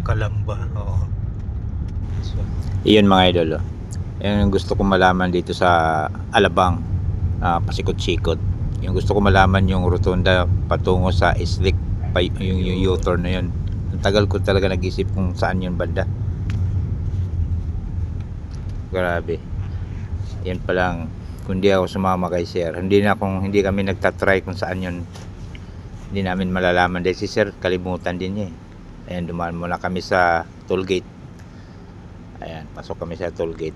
Kalamba, oo. So, Iyon mga idol, oh. Yan yung gusto kong malaman dito sa Alabang, pasikot-sikot. Yung gusto ko malaman yung rotonda patungo sa Islik, yung U-turn na yun. Ang tagal ko talaga nag-isip kung saan yun banda. Grabe. Yan palang, kung di ako sumama kay sir, hindi kami nagtatry kung saan yun, hindi namin malalaman dahil si sir kalimutan din niya eh. Ayan, dumaan muna kami sa toll gate. Ayan, pasok kami sa toll gate.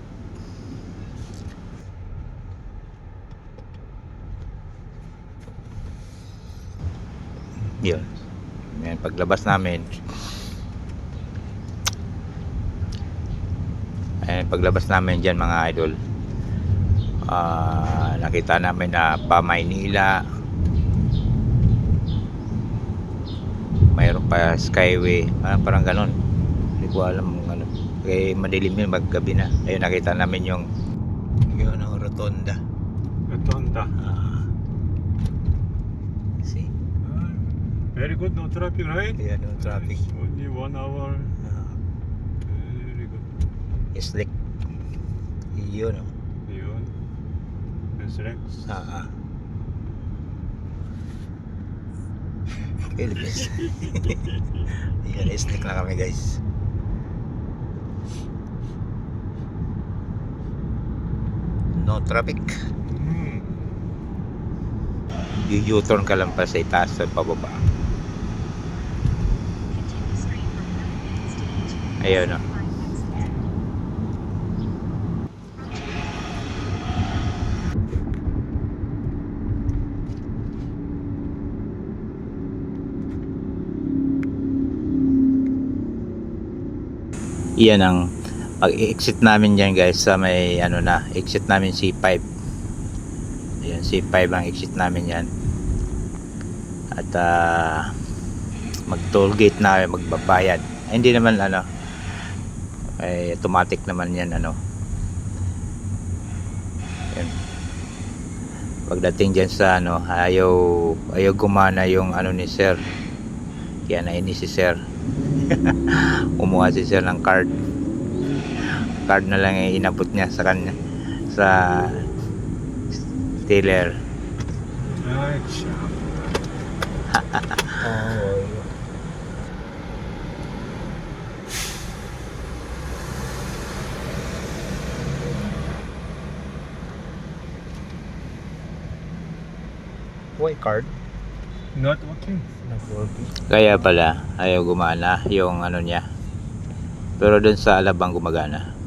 Yun. Ayan, paglabas namin, dyan mga idol, nakita namin na pa Maynila, mayroon pa Skyway, parang ganon, hindi ko alam ano, kaya madilim yun, maggabi na. Ayun, nakita namin yung yun ang rotonda. See, Very good, no traffic, right? yeah, no traffic. Only 1 hour. Very good. Islik yun, oh. Yun. That's right. Philippines. Yan, Islik na kami guys. No traffic. U-turn ka lang pa sa itaas at pababa. Ayun, oh. Iyan ang pag-exit namin dyan guys, sa may ano na, exit namin C5. Ayan, C5 ang exit namin yan. At mag toll gate na, magbabayad. Hindi naman ano, ay automatic naman yan ano. Ayan. Pagdating dyan sa ano, ayaw gumana yung ano ni sir, kaya nainis si sir. Kumuha si sir ng card na lang ay inabot niya sa kanya sa teller. why card? Not working. Not working. Kaya pala ayaw gumana yung ano niya, pero dun sa Alabang gumagana.